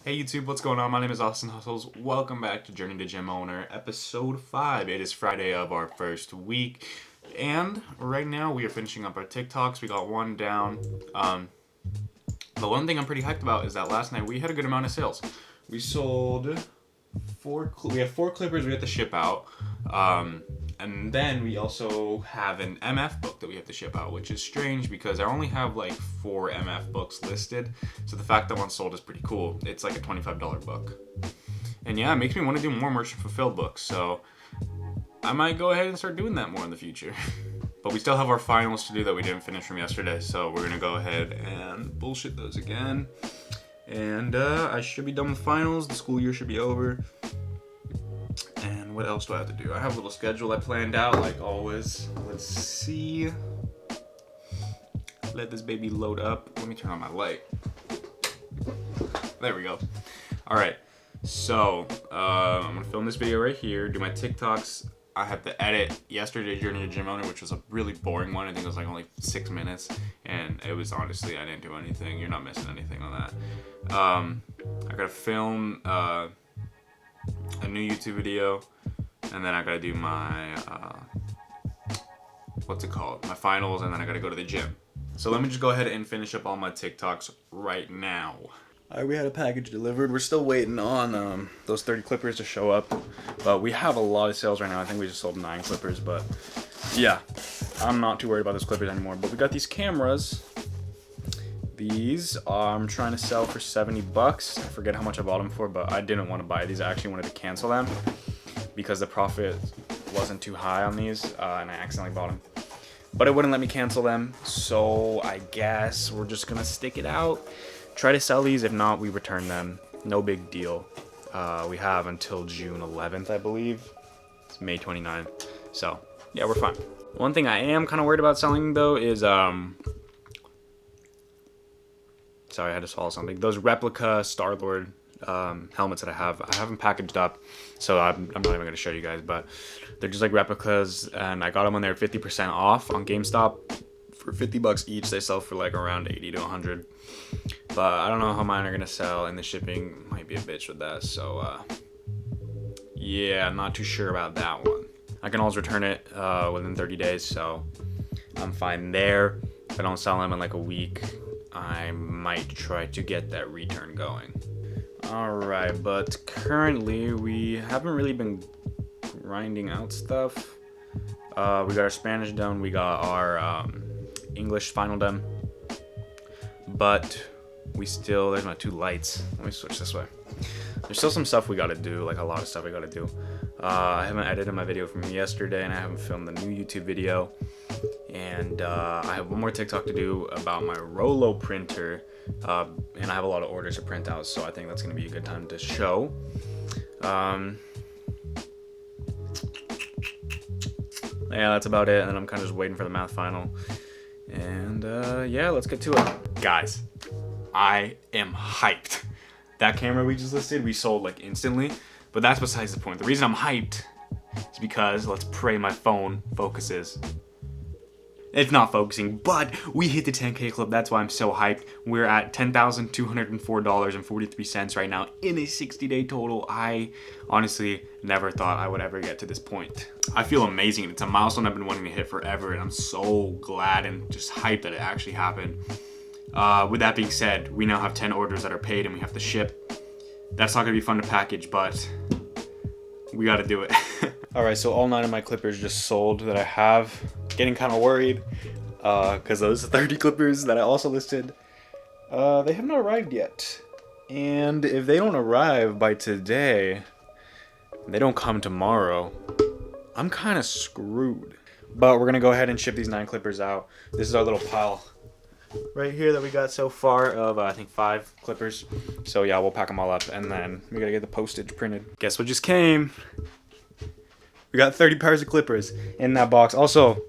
Hey YouTube, what's going on? My name is Austyn Hustles. Welcome back to Journey to Gymowner, episode 5. It is Friday of our first week, and right now we are finishing up our TikToks. We got one down. The one thing I'm pretty hyped about is that last night we had a good amount of sales. We sold we have 4 clippers we have to ship out, and then we also have an MF book that we have to ship out, which is strange because I only have like 4 MF books listed, so the fact that one sold is pretty cool. It's like a $25 book, and yeah, it makes me want to do more merchant fulfilled books, so I might go ahead and start doing that more in the future. But we still have our finals to do that we didn't finish from yesterday, so we're gonna go ahead and bullshit those again. And I should be done with finals. The school year should be over. And what else do I have to do? I have a little schedule I planned out, like always. Let's see. Let this baby load up. Let me turn on my light. There we go. All right. So I'm gonna film this video right here. Do my TikToks. I had to edit yesterday's Journey to Gymowner, which was a really boring one. I think it was like only 6 minutes, and it was honestly, I didn't do anything. You're not missing anything on that. I gotta film a new YouTube video, and then I gotta do my what's it called? My finals, and then I gotta go to the gym. So let me just go ahead and finish up all my TikToks right now. All right, we had a package delivered. We're still waiting on those 30 clippers to show up, but we have a lot of sales right now. I think we just sold 9 clippers, but yeah, I'm not too worried about those clippers anymore. But we got these cameras. These I'm trying to sell for 70 bucks. I forget how much I bought them for, but I didn't want to buy these. I actually wanted to cancel them because the profit wasn't too high on these, and I accidentally bought them. But it wouldn't let me cancel them, so I guess we're just gonna stick it out. Try to sell these. If not, we return them. No big deal. We have until June 11th, I believe. It's May 29th. So, yeah, we're fine. One thing I am kind of worried about selling, though, is... Sorry, I had to swallow something. Those replica Star-Lord helmets that I have them packaged up, so I'm not even going to show you guys, but they're just like replicas, and I got them when they were 50% off on GameStop. For 50 bucks each, they sell for like around 80 to 100. But I don't know how mine are gonna sell, and the shipping might be a bitch with that. So yeah, I'm not too sure about that one. I can always return it within 30 days, so I'm fine there. If I don't sell them in like a week, I might try to get that return going. Alright, but currently we haven't really been grinding out stuff. We got our Spanish done, we got our English final done, but we still, there's my 2 lights. Let me switch this way. There's still some stuff we gotta do, like a lot of stuff we gotta do. I haven't edited my video from yesterday, and I haven't filmed the new YouTube video. And I have one more TikTok to do about my Rollo printer, and I have a lot of orders to print out, so I think that's gonna be a good time to show. Yeah, that's about it, and then I'm kind of just waiting for the math final. And yeah, let's get to it. Guys, I am hyped. That camera we just listed, we sold like instantly, but that's besides the point. The reason I'm hyped is because, let's pray my phone focuses. It's not focusing, but we hit the 10K club. That's why I'm so hyped. We're at $10,204.43 right now in a 60-day total. I honestly never thought I would ever get to this point. I feel amazing. It's a milestone I've been wanting to hit forever, and I'm so glad and just hyped that it actually happened. With that being said, we now have 10 orders that are paid, and we have to ship. That's not gonna be fun to package, but we gotta do it. All right, so all 9 of my clippers just sold that I have. Getting kind of worried because those 30 clippers that I also listed, they have not arrived yet. And if they don't arrive by today, they don't come tomorrow, I'm kind of screwed. But we're gonna go ahead and ship these 9 clippers out. This is our little pile right here that we got so far of I think 5 clippers. So yeah, we'll pack them all up, and then we gotta get the postage printed. Guess what just came? We got 30 pairs of clippers in that box. Also,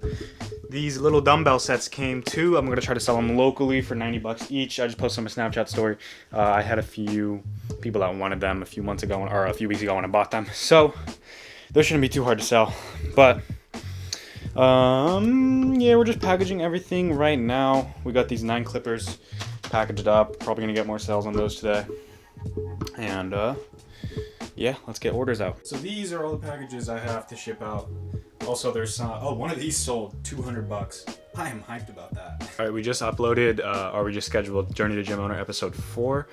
these little dumbbell sets came too. I'm gonna try to sell them locally for 90 bucks each. I just posted on my Snapchat story. I had a few people that wanted them a few months ago, or a few weeks ago when I bought them. So those shouldn't be too hard to sell. But yeah, we're just packaging everything right now. We got these 9 clippers packaged up. Probably gonna get more sales on those today. And yeah, let's get orders out. So these are all the packages I have to ship out. Also, there's one of these sold $200. I am hyped about that. All right, we just uploaded, or we just scheduled Journey to Gymowner episode 4.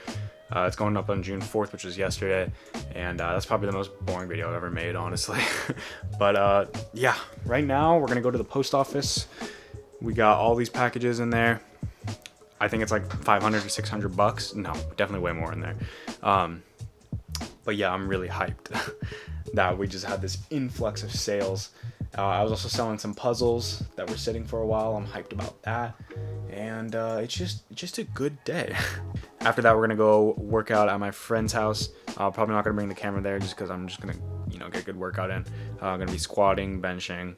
It's going up on June 4th, which was yesterday, and that's probably the most boring video I've ever made, honestly. But yeah, right now we're gonna go to the post office. We got all these packages in there. I think it's like $500 to $600. No, definitely way more in there. But yeah, I'm really hyped that we just had this influx of sales. I was also selling some puzzles that were sitting for a while. I'm hyped about that. And it's just a good day. After that, we're gonna go work out at my friend's house. Probably not gonna bring the camera there just because I'm just gonna, get a good workout in. I'm gonna be squatting, benching,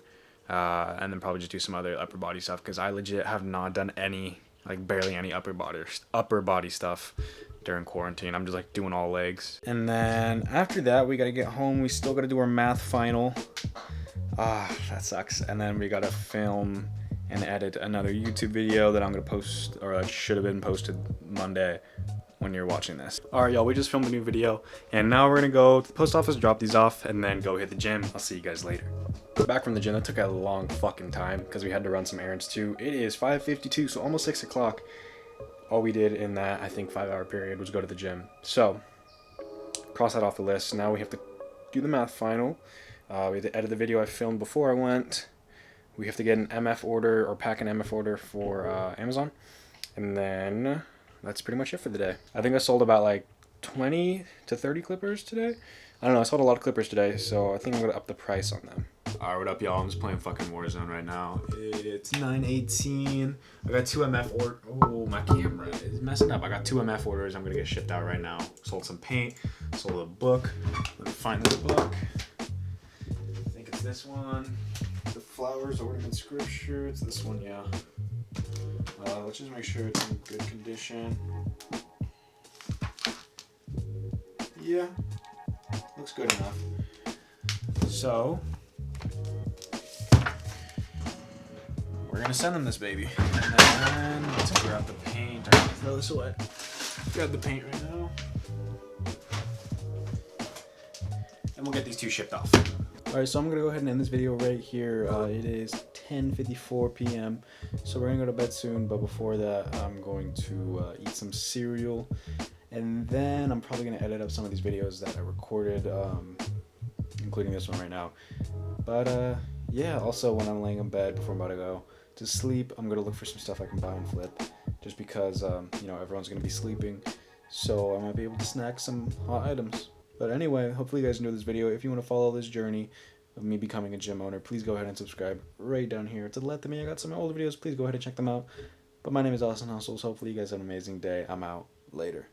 and then probably just do some other upper body stuff because I legit have not done any, barely any upper body stuff during quarantine. I'm just doing all legs. And then after that, we gotta get home. We still gotta do our math final. That sucks. And then we gotta film and edit another YouTube video that I'm gonna post, or that should have been posted Monday when you're watching this. All right, y'all, we just filmed a new video, and now we're gonna go to the post office, drop these off, and then go hit the gym. I'll see you guys later. Back from the gym. That took a long fucking time because we had to run some errands too. It is 5:52, so almost 6 o'clock. All we did in that, I think, 5-hour period was go to the gym. So, cross that off the list. Now we have to do the math final. We have to edit the video I filmed before I went. We have to get an MF order, or pack an MF order for Amazon. And then that's pretty much it for the day. I think I sold about 20 to 30 clippers today. I don't know, I sold a lot of clippers today, so I think I'm gonna up the price on them. Alright, what up, y'all? I'm just playing fucking Warzone right now. It's 9:18. I got 2 MF orders. Oh, my camera is messing up. I got 2 MF orders I'm gonna get shipped out right now. Sold some paint, sold a book. Let me find this book. I think it's this one. The Flowers Ornament Scripture. It's this one, yeah. Let's just make sure it's in good condition. Yeah, looks good enough. So, we're gonna send them this baby. And then let's grab the paint. I'm gonna throw this away. Grab the paint right now. And we'll get these 2 shipped off. Alright, so I'm gonna go ahead and end this video right here. It is 10:54 p.m. So we're gonna go to bed soon, but before that, I'm going to eat some cereal. And then I'm probably gonna edit up some of these videos that I recorded, including this one right now. But yeah, also when I'm laying in bed before I'm about to go to sleep, I'm gonna look for some stuff I can buy and flip, just because everyone's gonna be sleeping, so I might be able to snack some hot items. But anyway, hopefully you guys enjoyed this video. If you want to follow this journey of me becoming a gym owner, please go ahead and subscribe right down here. To the left of me, I got some old videos. Please go ahead and check them out. But my name is Austyn. So hopefully you guys have an amazing day. I'm out. Later.